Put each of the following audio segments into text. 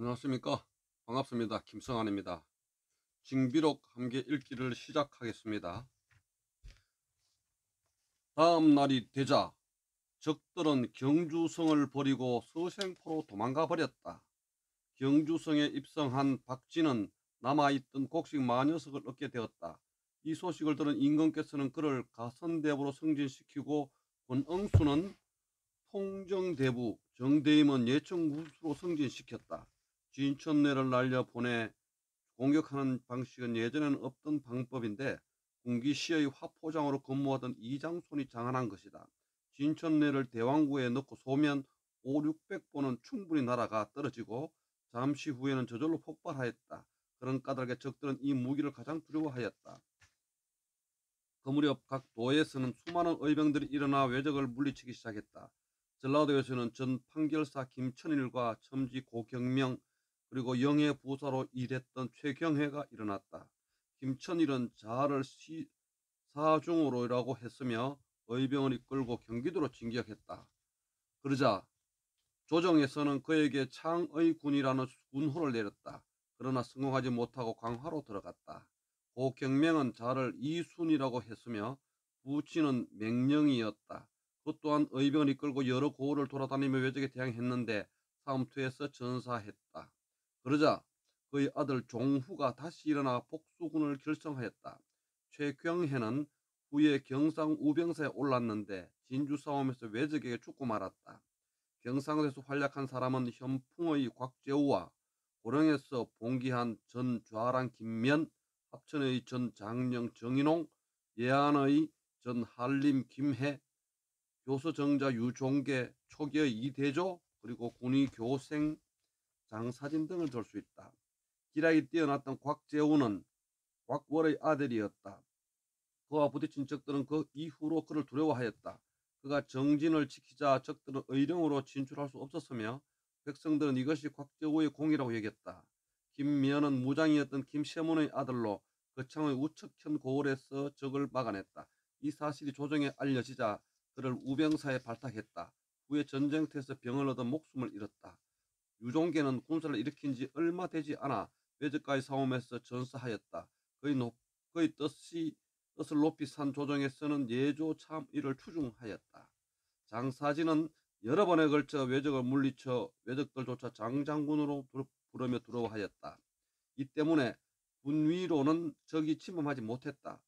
안녕하십니까. 반갑습니다. 김성환입니다. 징비록 함께 읽기를 시작하겠습니다. 다음 날이 되자 적들은 경주성을 버리고 서생포로 도망가 버렸다. 경주성에 입성한 박쥐는 남아있던 곡식 마녀석을 얻게 되었다. 이 소식을 들은 임금께서는 그를 가선대부로 승진시키고 권응수는 통정대부, 정대임은 예청무수로 승진시켰다. 진천내를 날려보내 공격하는 방식은 예전에는 없던 방법인데 군기시의 화포장으로 근무하던 이장손이 장안한 것이다. 진천내를 대왕구에 넣고 쏘면 5, 600번은 충분히 날아가 떨어지고 잠시 후에는 저절로 폭발하였다. 그런 까닭에 적들은 이 무기를 가장 두려워하였다. 그 무렵 각 도에서는 수많은 의병들이 일어나 왜적을 물리치기 시작했다. 전라도에서는 전 판결사 김천일과 첨지 고경명 그리고 영해 부사로 일했던 최경회가 일어났다. 김천일은 자아를 사중으로라고 했으며 의병을 이끌고 경기도로 진격했다. 그러자 조정에서는 그에게 창의군이라는 군호를 내렸다. 그러나 성공하지 못하고 강화로 들어갔다. 고경명은 자를 이순이라고 했으며 부친은 맹령이었다. 그 또한 의병을 이끌고 여러 고을을 돌아다니며 왜적에 대항했는데 사움투에서 전사했다. 그러자 그의 아들 종후가 다시 일어나 복수군을 결성하였다. 최경해는 후에 경상 우병사에 올랐는데 진주 싸움에서 왜적에게 죽고 말았다. 경상도에서 활약한 사람은 현풍의 곽재우와 고령에서 봉기한 전 좌랑 김면, 합천의 전 장령 정인홍, 예안의 전 한림 김해, 교서정자 유종계, 초기의 이대조, 그리고 군의 교생 장사진 등을 들 수 있다. 기량이 뛰어났던 곽재우는 곽월의 아들이었다. 그와 부딪힌 적들은 그 이후로 그를 두려워하였다. 그가 정진을 지키자 적들은 의령으로 진출할 수 없었으며 백성들은 이것이 곽재우의 공이라고 여겼다. 김면은 무장이었던 김세문의 아들로 거창의 우측현 고을에서 적을 막아냈다. 이 사실이 조정에 알려지자 그를 우병사에 발탁했다. 후에 전쟁터에서 병을 얻어 목숨을 잃었다. 유종계는 군사를 일으킨 지 얼마 되지 않아 왜적과의 싸움에서 전사하였다. 그의 뜻을 높이 산 조정에서는 예조 참의를 추중하였다. 장사진은 여러 번에 걸쳐 왜적을 물리쳐 왜적들조차 장장군으로 부르며 두려워하였다. 이 때문에 군 위로는 적이 침범하지 못했다.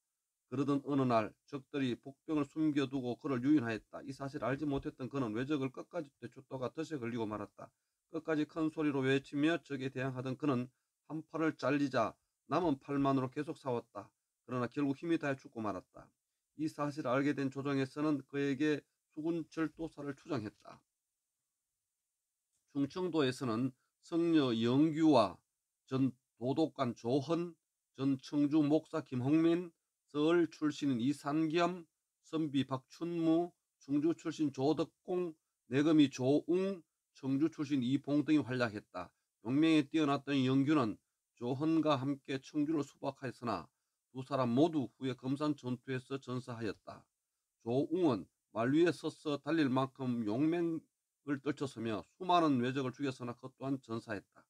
그러던 어느 날 적들이 복병을 숨겨두고 그를 유인하였다. 이 사실을 알지 못했던 그는 왜적을 끝까지 되쫓다가 덫에 걸리고 말았다. 끝까지 큰 소리로 외치며 적에 대항하던 그는 한 팔을 잘리자 남은 팔만으로 계속 싸웠다. 그러나 결국 힘이 다해 죽고 말았다. 이 사실을 알게 된 조정에서는 그에게 수군절도사를 추정했다. 충청도에서는 성녀 영규와 전 도독관 조헌, 전 청주 목사 김홍민, 서울 출신인 이산겸, 선비 박춘무, 충주 출신 조덕공, 내금이 조웅, 청주 출신 이봉 등이 활약했다. 용맹에 뛰어났던 영규는 조헌과 함께 청주를 수박하였으나 두 사람 모두 후에 금산 전투에서 전사하였다. 조웅은 말 위에 서서 달릴 만큼 용맹을 떨쳤으며 수많은 왜적을 죽였으나 그것 또한 전사했다.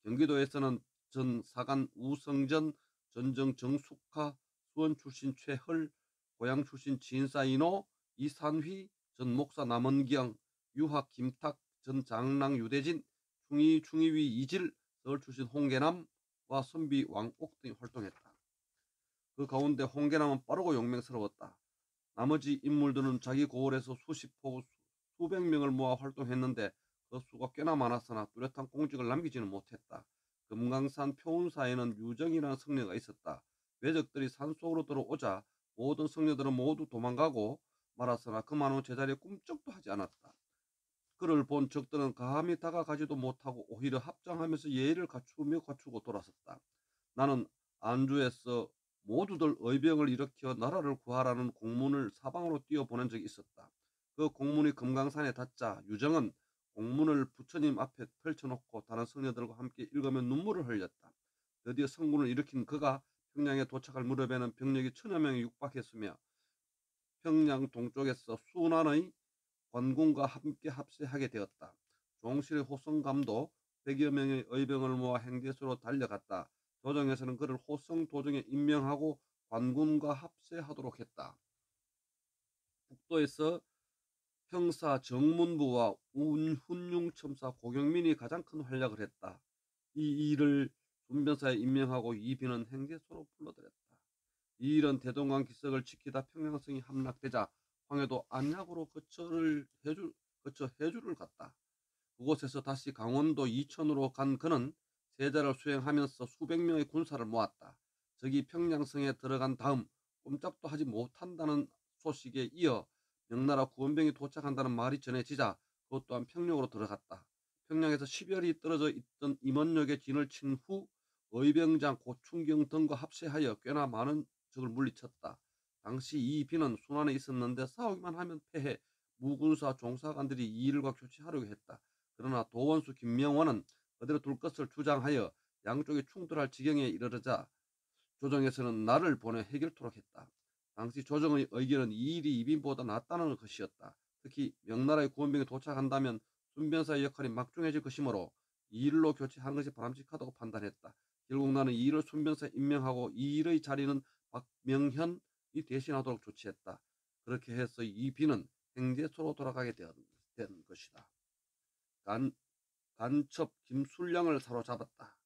경기도에서는 전 사간 우성전, 전정 정숙하, 수원 출신 최헐, 고양 출신 진사인호, 이산휘, 전 목사 남원경, 유학 김탁, 전 장랑 유대진, 충의위 이질, 서울 출신 홍계남과 선비 왕옥 등이 활동했다. 그 가운데 홍계남은 빠르고 용맹스러웠다. 나머지 인물들은 자기 고을에서 수백 명을 모아 활동했는데 그 수가 꽤나 많았으나 뚜렷한 공직을 남기지는 못했다. 금강산 표운사에는 유정이라는 성녀가 있었다. 왜적들이 산속으로 들어오자 모든 성녀들은 모두 도망가고 말았으나 그 많은 제자리에 꿈쩍도 하지 않았다. 그를 본 적들은 감히 다가가지도 못하고 오히려 합장하면서 예의를 갖추고 돌아섰다. 나는 안주에서 모두들 의병을 일으켜 나라를 구하라는 공문을 사방으로 띄워보낸 적이 있었다. 그 공문이 금강산에 닿자 유정은 공문을 부처님 앞에 펼쳐놓고 다른 성녀들과 함께 읽으며 눈물을 흘렸다. 드디어 성군을 일으킨 그가 평양에 도착할 무렵에는 병력이 1000여 명에 육박했으며 평양 동쪽에서 순안의 관군과 함께 합세하게 되었다. 종실의 호성감도 100여 명의 의병을 모아 행제소로 달려갔다. 조정에서는 그를 호성 도정에 임명하고 관군과 합세하도록 했다. 북도에서 형사 정문부와 훈융첨사 고경민이 가장 큰 활약을 했다. 이 일을 순변사에 임명하고 이비는 행제소로 불러들였다. 이 일은 대동강 기석을 지키다 평양성이 함락되자 황해도 안약으로 거처 해주를 갔다. 그곳에서 다시 강원도 이천으로 간 그는 세자를 수행하면서 수백 명의 군사를 모았다. 적이 평양성에 들어간 다음 꼼짝도 하지 못한다는 소식에 이어 명나라 구원병이 도착한다는 말이 전해지자 그것 또한 평양으로 들어갔다. 평양에서 10여리 떨어져 있던 임원역에 진을 친 후 의병장 고충경 등과 합세하여 꽤나 많은 적을 물리쳤다. 당시 이 비는 순안에 있었는데 싸우기만 하면 패해 무군사 종사관들이 이 일과 교체하려고 했다. 그러나 도원수 김명원은 그대로 둘 것을 주장하여 양쪽이 충돌할 지경에 이르르자 조정에서는 나를 보내 해결토록 했다. 당시 조정의 의견은 이 일이 이빈보다 낫다는 것이었다. 특히 명나라의 구원병이 도착한다면 순변사의 역할이 막중해질 것이므로 이 일로 교체하는 것이 바람직하다고 판단했다. 결국 나는 이 일을 순변사에 임명하고 이 일의 자리는 박명현이 대신하도록 조치했다. 그렇게 해서 이 비는 행제소로 돌아가게 된 것이다. 간첩 김술량을 사로잡았다.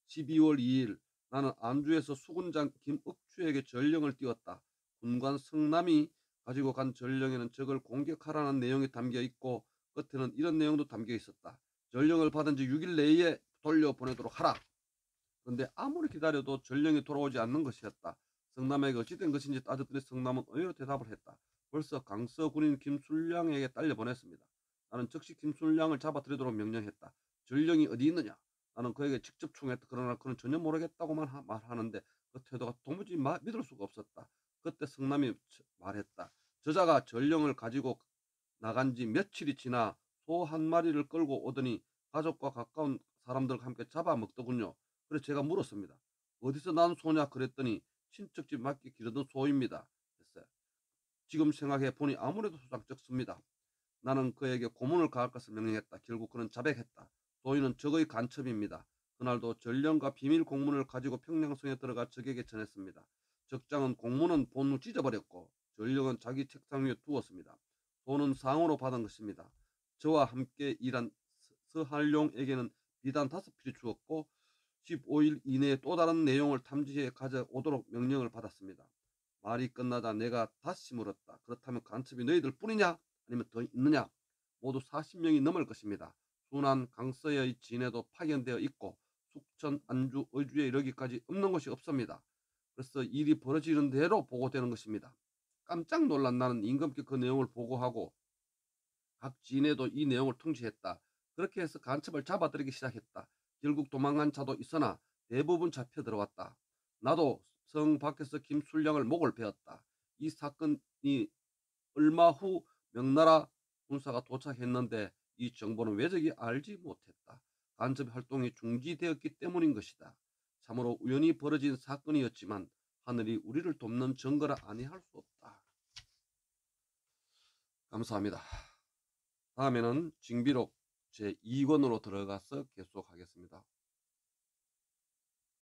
12월 2일 나는 안주에서 수군장 김억추에게 전령을 띄웠다. 군관 성남이 가지고 간 전령에는 적을 공격하라는 내용이 담겨 있고 끝에는 이런 내용도 담겨 있었다. 전령을 받은 지 6일 내에 돌려보내도록 하라. 그런데 아무리 기다려도 전령이 돌아오지 않는 것이었다. 성남에게 어찌된 것인지 따졌더니 성남은 의외로 대답을 했다. 벌써 강서 군인 김술량에게 딸려보냈습니다. 나는 즉시 김술량을 잡아들이도록 명령했다. 전령이 어디 있느냐? 나는 그에게 직접 충했다. 그러나 그는 전혀 모르겠다고만 말하는데 그 태도가 도무지 믿을 수가 없었다. 그때 성남이 말했다. 저자가 전령을 가지고 나간 지 며칠이 지나 소 한 마리를 끌고 오더니 가족과 가까운 사람들과 함께 잡아먹더군요. 그래서 제가 물었습니다. 어디서 난 소냐? 그랬더니 친척집 맞게 기르던 소입니다. 했어요. 지금 생각해 보니 아무래도 수상쩍습니다. 나는 그에게 고문을 가할 것을 명령했다. 결국 그는 자백했다. 소인은 적의 간첩입니다. 그날도 전령과 비밀 공문을 가지고 평양성에 들어가 적에게 전했습니다. 적장은 공문은 본후 찢어버렸고 전령은 자기 책상 위에 두었습니다. 돈은 상으로 받은 것입니다. 저와 함께 일한 서한룡에게는 비단 5필이 주었고 15일 이내에 또 다른 내용을 탐지해 가져오도록 명령을 받았습니다. 말이 끝나자 내가 다시 물었다. 그렇다면 간첩이 너희들 뿐이냐? 아니면 더 있느냐? 모두 40명이 넘을 것입니다. 순안 강서의 진해도 파견되어 있고 숙천, 안주, 의주에 이르기까지 없는 것이 없습니다. 그래서 일이 벌어지는 대로 보고되는 것입니다. 깜짝 놀란 나는 임금께 그 내용을 보고하고 각 진해도 이 내용을 통지했다. 그렇게 해서 간첩을 잡아들이기 시작했다. 결국 도망간 자도 있으나 대부분 잡혀 들어왔다. 나도 성 밖에서 김술량을 목을 베었다. 이 사건이 얼마 후 명나라 군사가 도착했는데 이 정보는 왜적이 알지 못했다. 간첩 활동이 중지되었기 때문인 것이다. 참으로 우연히 벌어진 사건이었지만 하늘이 우리를 돕는 증거라 아니할 수 없다. 감사합니다. 다음에는 징비록 제2권으로 들어가서 계속하겠습니다.